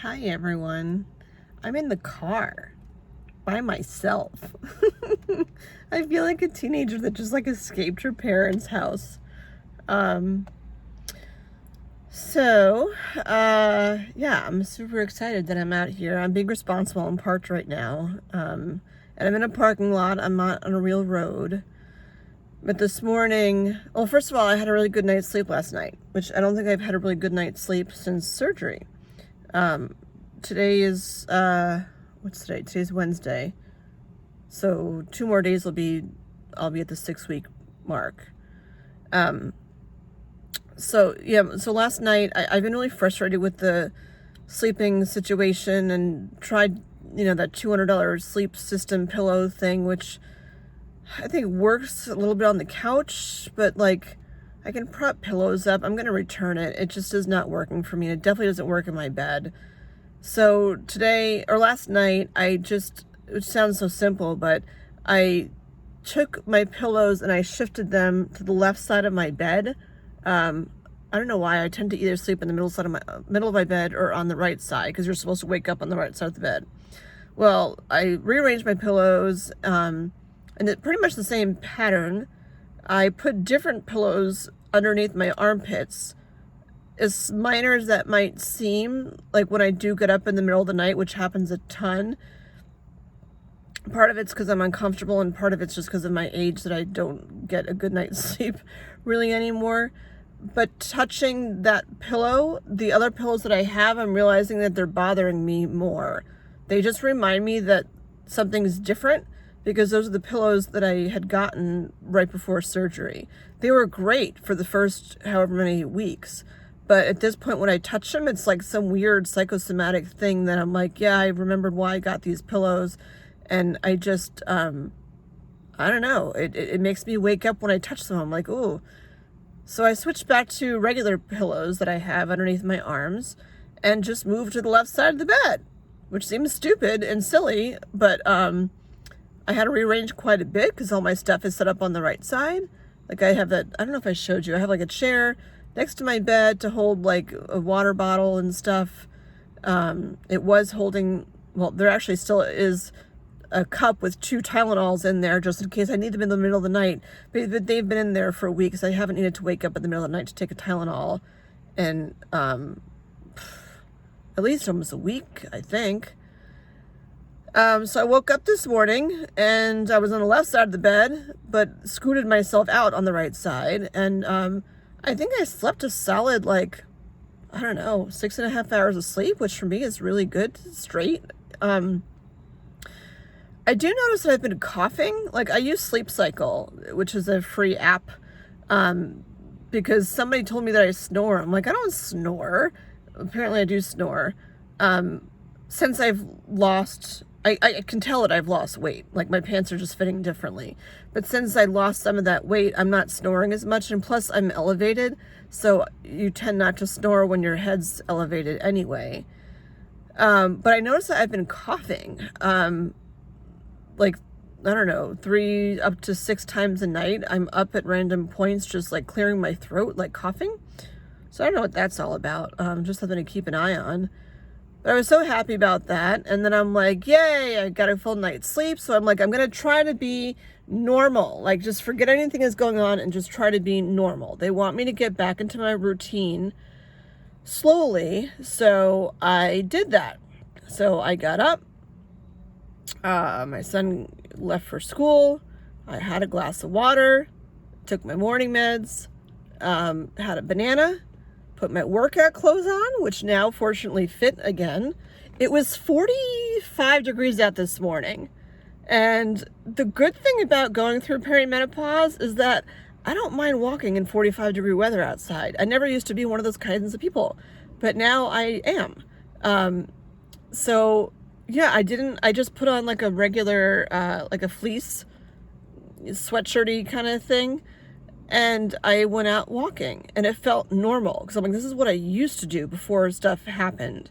Hi everyone. I'm in the car by myself. I feel like a teenager that just escaped her parents' house. Um yeah, I'm super excited that I'm out here. I'm being responsible and parked right now. And I'm in a parking lot. I'm not on a real road. But this morning, well, first of all, I had a really good night's sleep last night, which I don't think I've had a really good night's sleep since surgery. Today is, what's today? Today's Wednesday. So 2 more days I'll be at the 6-week mark. So last night I've been really frustrated with the sleeping situation and tried, that $200 sleep system pillow thing, which I think works a little bit on the couch, but I can prop pillows up. I'm going to return it. It just is not working for me. It definitely doesn't work in my bed. So last night, it sounds so simple, but I took my pillows and I shifted them to the left side of my bed. I don't know why. I tend to either sleep in the middle of my bed or on the right side, because you're supposed to wake up on the right side of the bed. Well, I rearranged my pillows, and it's pretty much the same pattern. I put different pillows underneath my armpits. As minor as that might seem, like when I do get up in the middle of the night, which happens a ton, part of it's because I'm uncomfortable and part of it's just because of my age that I don't get a good night's sleep really anymore. But touching that pillow, the other pillows that I have, I'm realizing that they're bothering me more. They just remind me that something's different, because those are the pillows that I had gotten right before surgery. They were great for the first however many weeks. But at this point, when I touch them, it's like some weird psychosomatic thing that I'm like, yeah, I remembered why I got these pillows. And I just, I don't know. It makes me wake up when I touch them. I'm like, ooh. So I switched back to regular pillows that I have underneath my arms and just moved to the left side of the bed, which seems stupid and silly, but I had to rearrange quite a bit because all my stuff is set up on the right side. Like I have that, I don't know if I showed you, I have a chair next to my bed to hold a water bottle and stuff. It was holding, well, there actually still is a cup with 2 Tylenols in there just in case I need them in the middle of the night. But they've been in there for weeks. I haven't needed to wake up in the middle of the night to take a Tylenol in at least almost a week, I think. So I woke up this morning and I was on the left side of the bed, but scooted myself out on the right side. And I think I slept a solid, 6.5 hours of sleep, which for me is really good straight. I do notice that I've been coughing. I use Sleep Cycle, which is a free app, because somebody told me that I snore. I'm like, I don't snore. Apparently I do snore. Since I've lost, I can tell that I've lost weight. My pants are just fitting differently. But since I lost some of that weight, I'm not snoring as much. And plus I'm elevated. So you tend not to snore when your head's elevated anyway. But I noticed that I've been coughing, I don't know, 3 up to 6 times a night. I'm up at random points, just clearing my throat, coughing. So I don't know what that's all about. Just something to keep an eye on. But I was so happy about that. And then I'm like, yay, I got a full night's sleep. So I'm going to try to be normal. Just forget anything that's going on and just try to be normal. They want me to get back into my routine slowly. So I did that. So I got up. My son left for school. I had a glass of water, took my morning meds, had a banana, put my workout clothes on, which now fortunately fit again. It was 45 degrees out this morning. And the good thing about going through perimenopause is that I don't mind walking in 45-degree weather outside. I never used to be one of those kinds of people, but now I am. So yeah, I just put on a regular, a fleece sweatshirty kind of thing. And I went out walking and it felt normal. Because I'm this is what I used to do before stuff happened.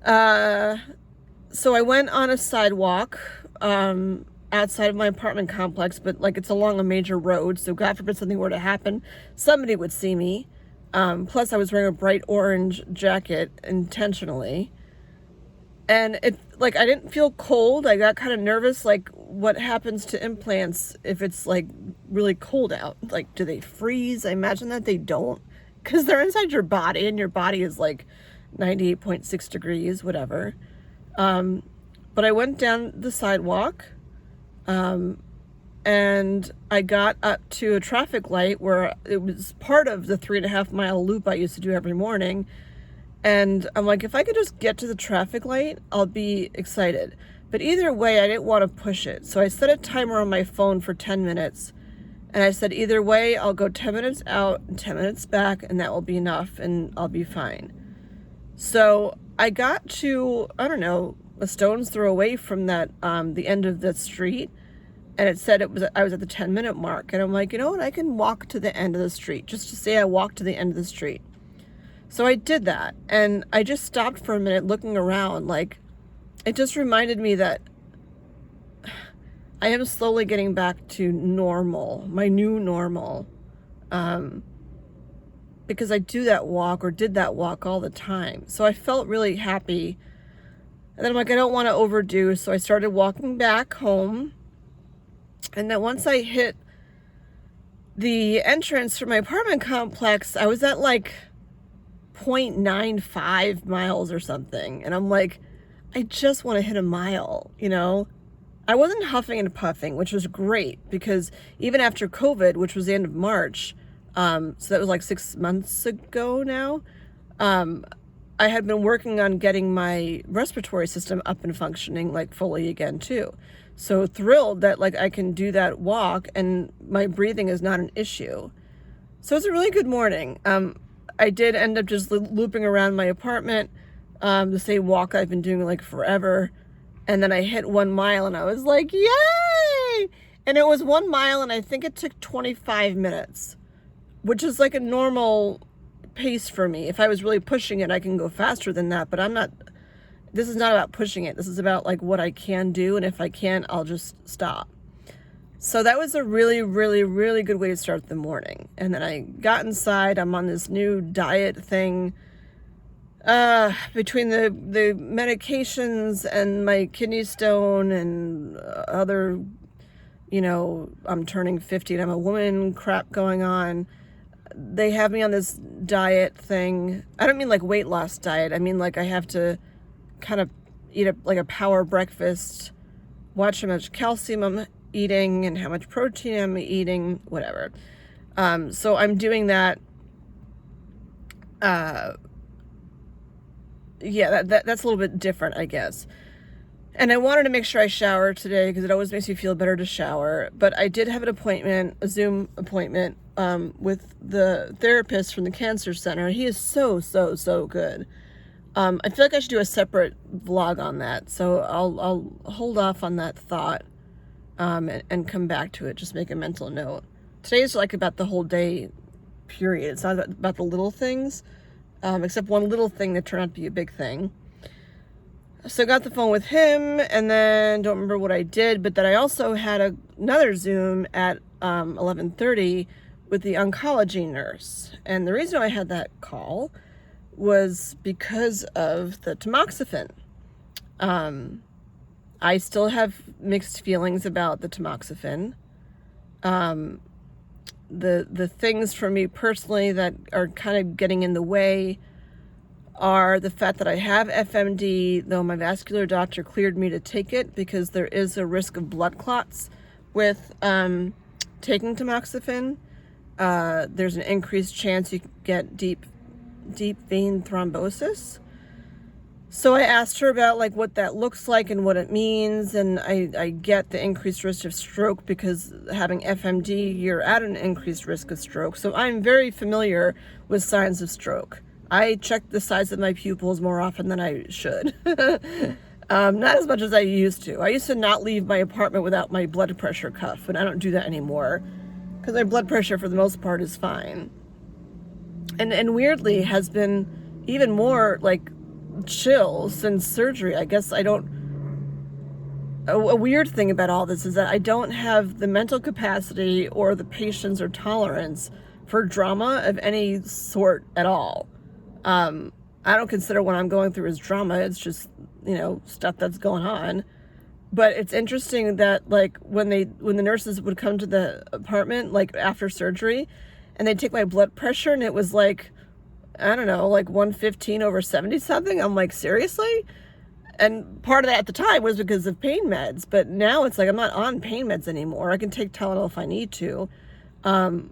So I went on a sidewalk, outside of my apartment complex, but it's along a major road. So God forbid something were to happen, somebody would see me. Plus I was wearing a bright orange jacket intentionally. And it, like, I didn't feel cold. I got kind of nervous, like, what happens to implants if it's, like, really cold out? Like, do they freeze? I imagine that they don't, because they're inside your body, and your body is, like, 98.6 degrees, whatever. But I went down the sidewalk, and I got up to a traffic light where it was part of the 3.5-mile loop I used to do every morning. And I'm like, if I could just get to the traffic light, I'll be excited. But either way, I didn't want to push it. So I set a timer on my phone for 10 minutes. And I said, either way, I'll go 10 minutes out and 10 minutes back, and that will be enough, and I'll be fine. So I got to, I don't know, a stone's throw away from that, the end of the street. And it said I was at the 10-minute mark. And I'm like, you know what? I can walk to the end of the street, just to say I walked to the end of the street. So I did that, and I just stopped for a minute looking around. Like, it just reminded me that I am slowly getting back to normal, my new normal, because I do that walk, or did that walk, all the time. So I felt really happy. And then I'm like, I don't want to overdo, so I started walking back home. And then once I hit the entrance for my apartment complex, I was at like 0.95 miles or something. And I'm like, I just want to hit a mile, you know? I wasn't huffing and puffing, which was great, because even after COVID, which was the end of March, so that was like 6 months ago now, I had been working on getting my respiratory system up and functioning like fully again too. So thrilled that like I can do that walk and my breathing is not an issue. So it's a really good morning. I did end up just looping around my apartment, the same walk I've been doing like forever. And then I hit 1 mile and I was like, yay! And it was 1 mile and I think it took 25 minutes, which is like a normal pace for me. If I was really pushing it, I can go faster than that, but I'm not, this is not about pushing it. This is about like what I can do. And if I can't, I'll just stop. So that was a really, really, really good way to start the morning. And then I got inside. I'm on this new diet thing. Between the medications and my kidney stone and other, you know, I'm turning 50 and I'm a woman crap going on. They have me on this diet thing. I don't mean like weight loss diet. I mean like I have to kind of eat like a power breakfast, watch how much calcium I'm eating and how much protein I'm eating, whatever. So I'm doing that. Yeah, that's a little bit different, I guess. And I wanted to make sure I shower today because it always makes me feel better to shower. But I did have an appointment, a Zoom appointment, with the therapist from the cancer center. He is so, so, so good. I feel like I should do a separate vlog on that. So I'll hold off on that thought, and come back to it. Just make a mental note. Today is like about the whole day, period. It's not about the little things. Except one little thing that turned out to be a big thing. So I got the phone with him, and then don't remember what I did, but then I also had another Zoom at 11:30 with the oncology nurse. And the reason I had that call was because of the tamoxifen. I still have mixed feelings about the tamoxifen. The things for me personally that are kind of getting in the way are the fact that I have FMD, though my vascular doctor cleared me to take it because there is a risk of blood clots with taking tamoxifen. There's an increased chance you can get deep vein thrombosis. So I asked her about like what that looks like and what it means, and I get the increased risk of stroke because having FMD, you're at an increased risk of stroke. So I'm very familiar with signs of stroke. I check the size of my pupils more often than I should. Not as much as I used to. I used to not leave my apartment without my blood pressure cuff, and I don't do that anymore because my blood pressure for the most part is fine. And weirdly has been even more like chill since surgery. I guess I don't, a weird thing about all this is that I don't have the mental capacity or the patience or tolerance for drama of any sort at all. I don't consider what I'm going through as drama. It's just, stuff that's going on. But it's interesting that, like, when the nurses would come to the apartment, like, after surgery, and they'd take my blood pressure, and it was like, I don't know, like 115 over 70 something. I'm like, seriously? And part of that at the time was because of pain meds. But now it's like I'm not on pain meds anymore. I can take Tylenol if I need to. But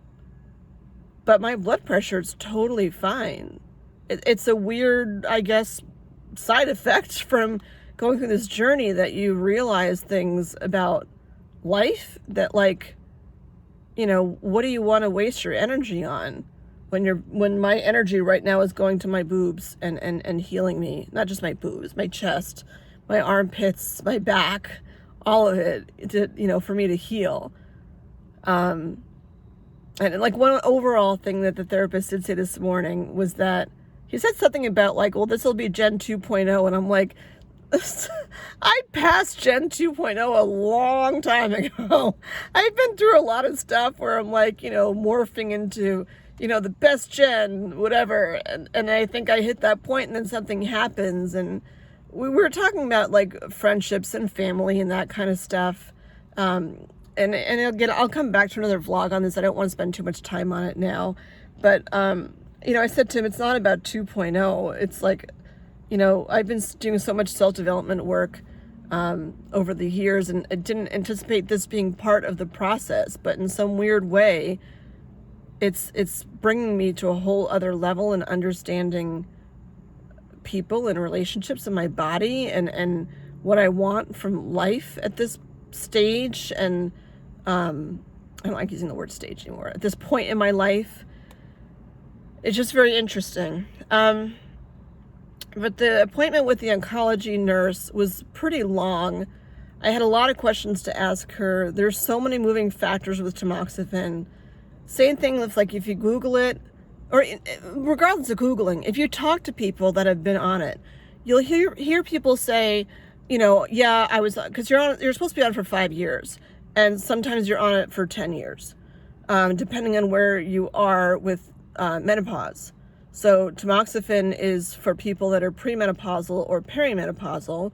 my blood pressure is totally fine. It's a weird, I guess, side effect from going through this journey, that you realize things about life that, like, what do you want to waste your energy on when my energy right now is going to my boobs and healing me, not just my boobs, my chest, my armpits, my back, all of it, to, for me to heal. And like one overall thing that the therapist did say this morning was that he said something about, like, well, this will be Gen 2.0. And I'm like, I passed Gen 2.0 a long time ago. I've been through a lot of stuff where I'm like, morphing into, the best gen, whatever. And I think I hit that point, and then something happens. And we were talking about, like, friendships and family and that kind of stuff. And I'll come back to another vlog on this. I don't want to spend too much time on it now. But, I said to him, it's not about 2.0. It's like, I've been doing so much self-development work over the years, and I didn't anticipate this being part of the process. But in some weird way, it's bringing me to a whole other level in understanding people and relationships in my body and what I want from life at this stage. And I don't like using the word stage anymore. At this point in my life, it's just very interesting. But the appointment with the oncology nurse was pretty long. I had a lot of questions to ask her. There's so many moving factors with tamoxifen. Same thing with, like, if you Google it, or regardless of Googling, if you talk to people that have been on it, you'll hear people say, yeah, I was, because you're supposed to be on it for 5 years, and sometimes you're on it for 10 years, depending on where you are with menopause. So tamoxifen is for people that are premenopausal or perimenopausal.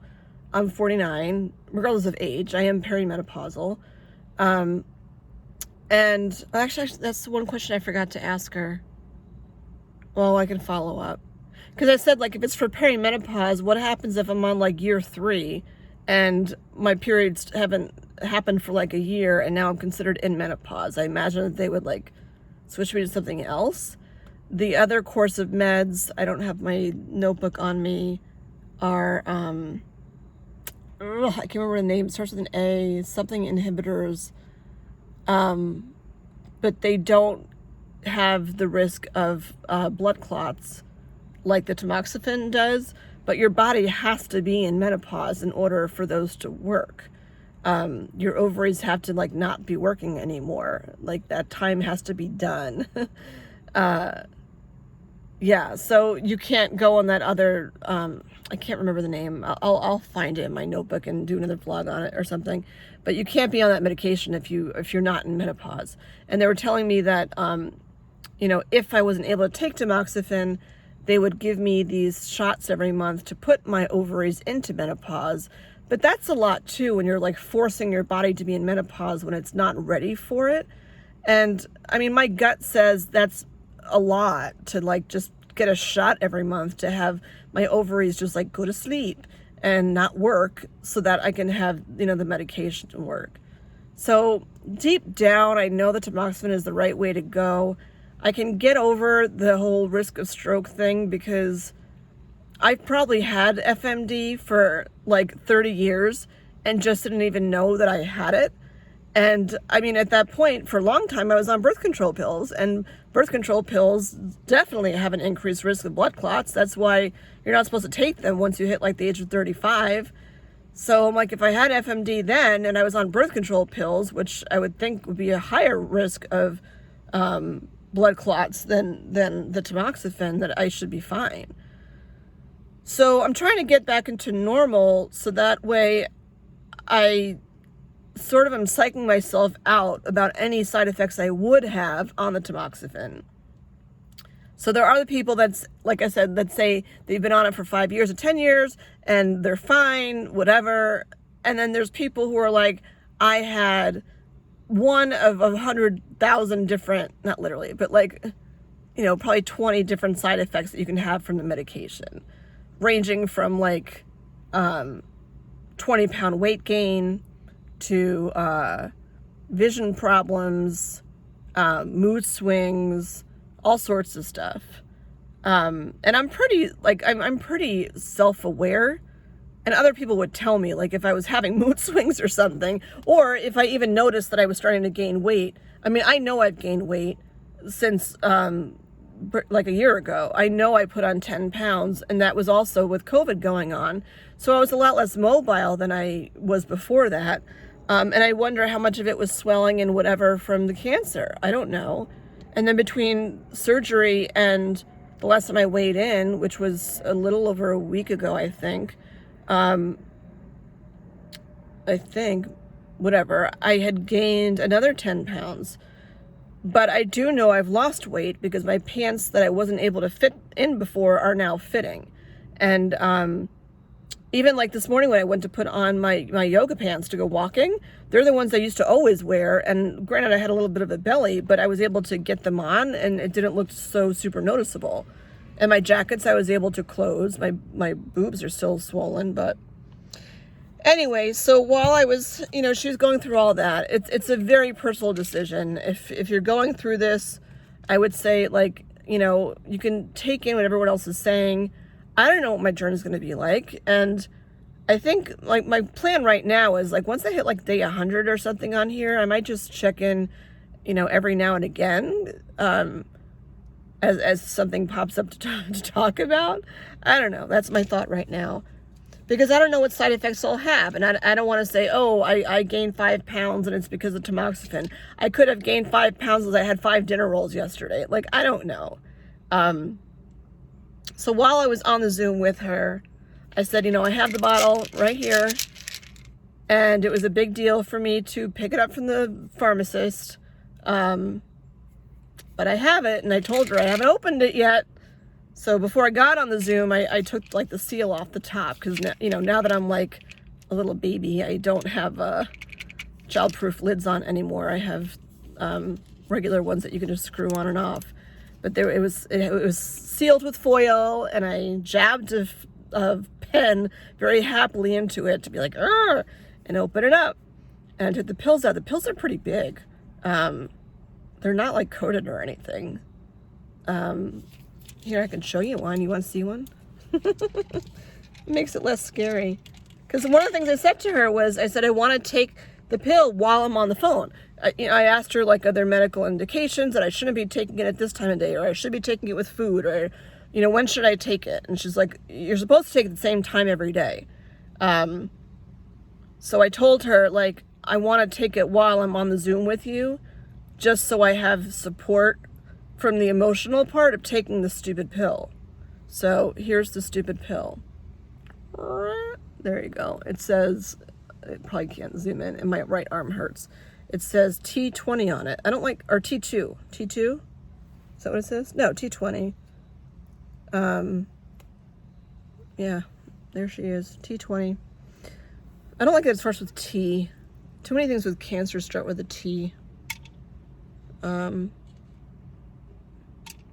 I'm 49, regardless of age. I am perimenopausal. And actually, that's one question I forgot to ask her. Well, I can follow up. Because I said, like, if it's for perimenopause, what happens if I'm on, like, year 3 and my periods haven't happened for, like, a year, and now I'm considered in menopause? I imagine that they would, like, switch me to something else. The other course of meds, I don't have my notebook on me, are, I can't remember the name. It starts with an A, something inhibitors. But they don't have the risk of blood clots like the tamoxifen does. But your body has to be in menopause in order for those to work. Your ovaries have to, like, not be working anymore. Like, that time has to be done. Yeah, so you can't go on that other, I can't remember the name. I'll find it in my notebook and do another vlog on it or something. But you can't be on that medication if you're not in menopause. And they were telling me that, if I wasn't able to take tamoxifen, they would give me these shots every month to put my ovaries into menopause. But that's a lot too, when you're, like, forcing your body to be in menopause when it's not ready for it. And I mean, my gut says that's a lot to, like, just get a shot every month to have my ovaries just, like, go to sleep and not work so that I can have, the medication to work. So deep down, I know that tamoxifen is the right way to go. I can get over the whole risk of stroke thing because I've probably had FMD for, like, 30 years and just didn't even know that I had it. And I mean, at that point, for a long time, I was on birth control pills, and birth control pills definitely have an increased risk of blood clots. That's why you're not supposed to take them once you hit, like, the age of 35. So I'm like, if I had FMD then and I was on birth control pills, which I would think would be a higher risk of blood clots than the tamoxifen, that I should be fine. So I'm trying to get back into normal so that way I sort of am psyching myself out about any side effects I would have on the tamoxifen. So there are the people that's, like I said, that say they've been on it for 5 years or 10 years and they're fine, whatever. And then there's people who are like, I had one of 100,000 different, not literally, but like, probably 20 different side effects that you can have from the medication, ranging from like 20-pound weight gain to vision problems, mood swings, all sorts of stuff. And I'm pretty, I'm pretty self-aware. And other people would tell me, like, if I was having mood swings or something, or if I even noticed that I was starting to gain weight. I mean, I know I've gained weight since, like a year ago. I know I put on 10 pounds, and that was also with COVID going on. So I was a lot less mobile than I was before that. And I wonder how much of it was swelling and whatever from the cancer. I don't know. And then between surgery and the last time I weighed in, which was a little over a week ago, I think, whatever, I had gained another 10 pounds. But I do know I've lost weight because my pants that I wasn't able to fit in before are now fitting. And even like this morning when I went to put on my yoga pants to go walking, they're the ones I used to always wear. And granted, I had a little bit of a belly, but I was able to get them on and it didn't look so super noticeable. And my jackets I was able to close. My boobs are still swollen, but anyway, so while I was, she was going through all that, it's a very personal decision. If you're going through this, I would say, like, you can take in what everyone else is saying. I don't know what my journey is going to be like. And I think, like, my plan right now is, like, once I hit, like, day 100 or something on here, I might just check in, every now and again, as something pops up to talk about. I don't know. That's my thought right now. Because I don't know what side effects I'll have. And I don't want to say, oh, I gained 5 pounds and it's because of tamoxifen. I could have gained 5 pounds as I had 5 dinner rolls yesterday. Like, I don't know. So while I was on the Zoom with her, I said, I have the bottle right here. And it was a big deal for me to pick it up from the pharmacist. But I have it, and I told her I haven't opened it yet. So before I got on the Zoom, I took, like, the seal off the top, because, now that I'm, like, a little baby, I don't have child-proof lids on anymore. I have regular ones that you can just screw on and off. But it was sealed with foil, and I jabbed a pen very happily into it to be like, "Arr!" and open it up. And I took the pills out. The pills are pretty big. They're not, like, coated or anything. Here, I can show you one. You want to see one? It makes it less scary. Because one of the things I said to her was, I said, I want to take the pill while I'm on the phone. I asked her, like, are there medical indications that I shouldn't be taking it at this time of day, or I should be taking it with food, or, when should I take it? And she's like, you're supposed to take it at the same time every day. So I told her, like, I want to take it while I'm on the Zoom with you, just so I have support from the emotional part of taking the stupid pill. So here's the stupid pill. There you go. It says, I probably can't zoom in, and my right arm hurts. It says T20 on it. I don't like, or T2. T2? Is that what it says? No, T20. Yeah, there she is. T20. I don't like that it starts with T. Too many things with cancer start with a T.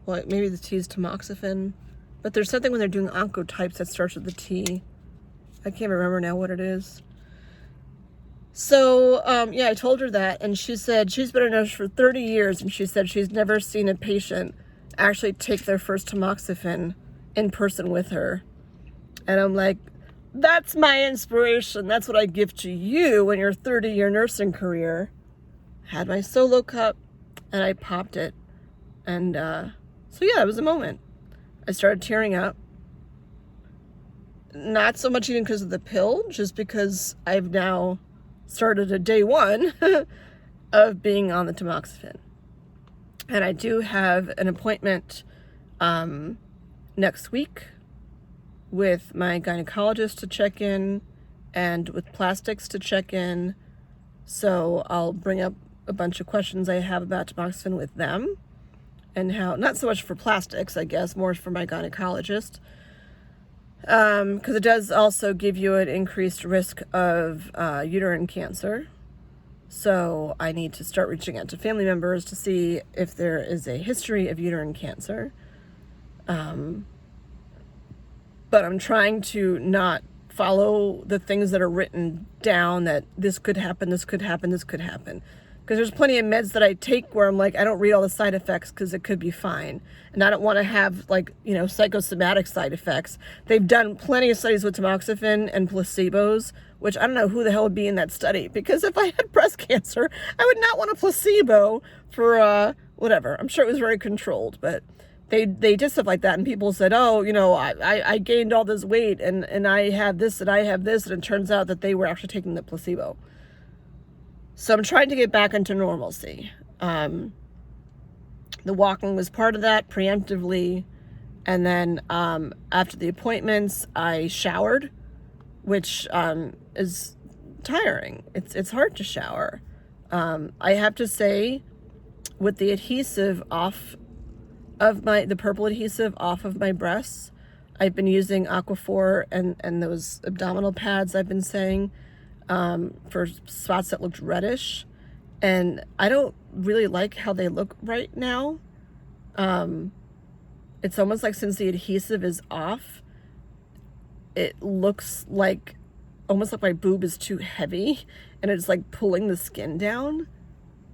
Well, maybe the T is tamoxifen, but there's something when they're doing oncotypes that starts with the T. I can't remember now what it is. So, yeah, I told her that, and she said she's been a nurse for 30 years, and she said she's never seen a patient actually take their first tamoxifen in person with her. And I'm like, that's my inspiration. That's what I give to you in your 30-year nursing career. Had my solo cup, and I popped it. And so, yeah, it was a moment. I started tearing up. Not so much even because of the pill, just because I've now started a day one of being on the tamoxifen. And I do have an appointment next week with my gynecologist to check in and with plastics to check in. So I'll bring up a bunch of questions I have about tamoxifen with them, and how, not so much for plastics, I guess, more for my gynecologist, because it does also give you an increased risk of uterine cancer. So I need to start reaching out to family members to see if there is a history of uterine cancer. But I'm trying to not follow the things that are written down, that this could happen, this could happen, this could happen. Because there's plenty of meds that I take where I'm like, I don't read all the side effects because it could be fine. And I don't want to have, like, you know, psychosomatic side effects. They've done plenty of studies with tamoxifen and placebos, which I don't know who the hell would be in that study. Because if I had breast cancer, I would not want a placebo for whatever. I'm sure it was very controlled, but they did stuff like that, and people said, oh, you know, I gained all this weight, and I have this, and I have this, and it turns out that they were actually taking the placebo. So I'm trying to get back into normalcy. The walking was part of that preemptively, and then after the appointments, I showered, which is tiring. It's hard to shower. I have to say, with the adhesive off of the purple adhesive off of my breasts, I've been using Aquaphor and those abdominal pads I've been saying for spots that looked reddish, and I don't really like how they look right now. It's almost like, since the adhesive is off, it looks like almost like my boob is too heavy and it's like pulling the skin down.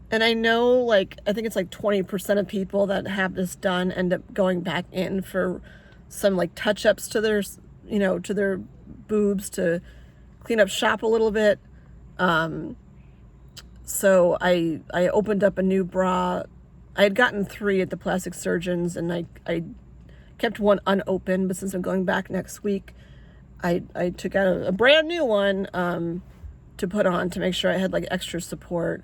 And I know, like, I think it's like 20% of people that have this done end up going back in for some like touch-ups to their, you know, to their boobs to clean up shop a little bit. So I opened up a new bra. I had gotten 3 at the plastic surgeons, and I kept one unopened, but since I'm going back next week, I took out a brand new one to put on to make sure I had like extra support.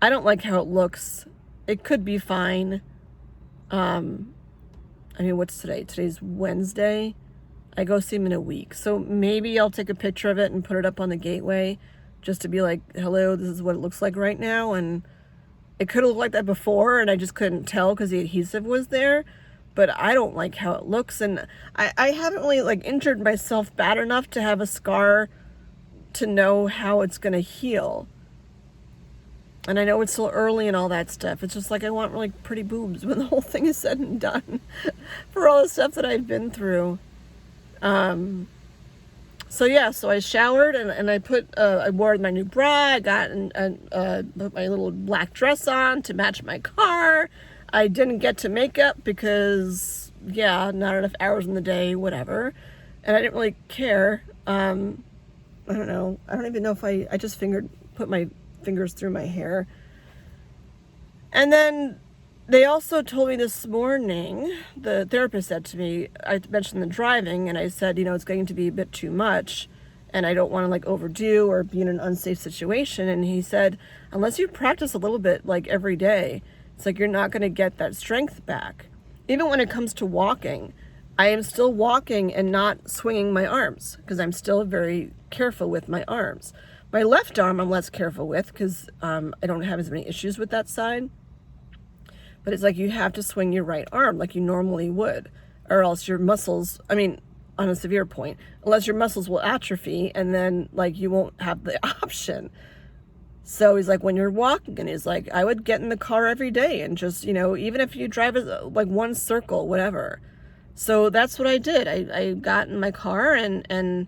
I don't like how it looks. It could be fine. I mean, what's today? Today's Wednesday. I go see him in a week. So maybe I'll take a picture of it and put it up on the gateway just to be like, hello, this is what it looks like right now. And it could have looked like that before, and I just couldn't tell because the adhesive was there. But I don't like how it looks. And I haven't really like injured myself bad enough to have a scar to know how it's going to heal. And I know it's still early and all that stuff. It's just like, I want like pretty boobs when the whole thing is said and done for all the stuff that I've been through. So yeah, so I showered and I wore my new bra. I got put my little black dress on to match my car. I didn't get to makeup because, yeah, not enough hours in the day, whatever. And I didn't really care. I don't know. I don't even know if I just put my fingers through my hair. And then they also told me this morning, the therapist said to me, I mentioned the driving, and I said, you know, it's going to be a bit too much, and I don't want to like overdo or be in an unsafe situation. And he said, unless you practice a little bit like every day, it's like you're not going to get that strength back. Even when it comes to walking, I am still walking and not swinging my arms because I'm still very careful with my arms. My left arm I'm less careful with because I don't have as many issues with that side. But it's like you have to swing your right arm like you normally would, or else your muscles, I mean, on a severe point, unless your muscles will atrophy, and then like you won't have the option. So he's like, when you're walking, and he's like, I would get in the car every day and just, you know, even if you drive like one circle, whatever. So that's what I did. I got in my car and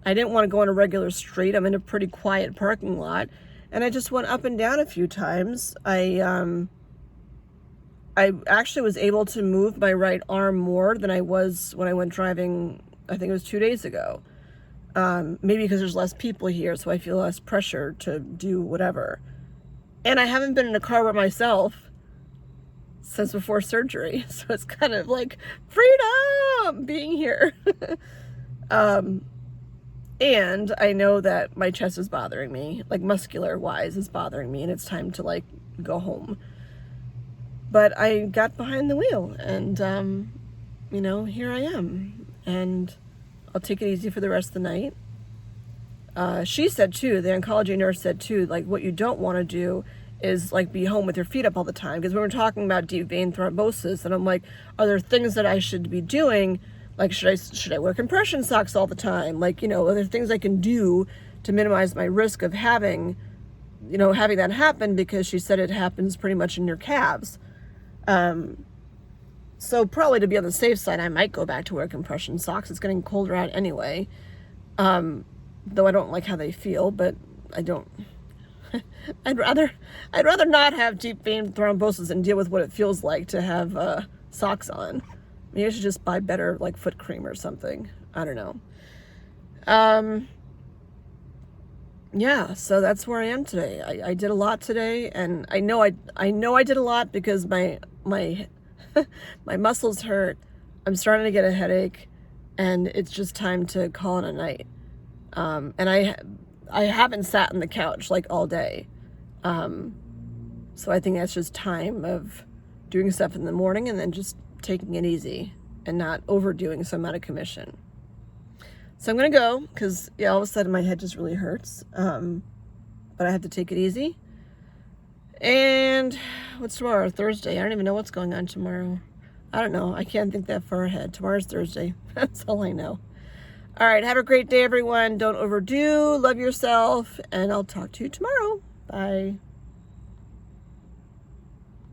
I didn't want to go on a regular street. I'm in a pretty quiet parking lot, and I just went up and down a few times. I actually was able to move my right arm more than I was when I went driving, I think it was 2 days ago. Maybe because there's less people here, so I feel less pressure to do whatever. And I haven't been in a car by myself since before surgery, so it's kind of like freedom being here. And I know that my chest is bothering me, like muscular wise is bothering me, and it's time to like go home. But I got behind the wheel, and, you know, here I am. And I'll take it easy for the rest of the night. she said too, the oncology nurse said too, like what you don't want to do is like be home with your feet up all the time. Because we were talking about deep vein thrombosis, and I'm like, are there things that I should be doing? Like, should I wear compression socks all the time? Like, are there things I can do to minimize my risk of having that happen? Because she said it happens pretty much in your calves. So probably to be on the safe side, I might go back to wear compression socks. It's getting colder out anyway. Though I don't like how they feel, but I don't. I'd rather not have deep vein thrombosis and deal with what it feels like to have socks on. Maybe I should just buy better like foot cream or something. I don't know. Yeah, so that's where I am today. I did a lot today, and I know I did a lot because my my muscles hurt. I'm starting to get a headache, and it's just time to call it a night. And I haven't sat on the couch like all day. So I think that's just time of doing stuff in the morning and then just taking it easy and not overdoing so I'm out of commission. So I'm going to go because all of a sudden my head just really hurts. But I have to take it easy. And what's tomorrow? Thursday. I don't even know what's going on tomorrow. I don't know. I can't think that far ahead. Tomorrow's Thursday. That's all I know. All right. Have a great day, everyone. Don't overdo. Love yourself. And I'll talk to you tomorrow. Bye.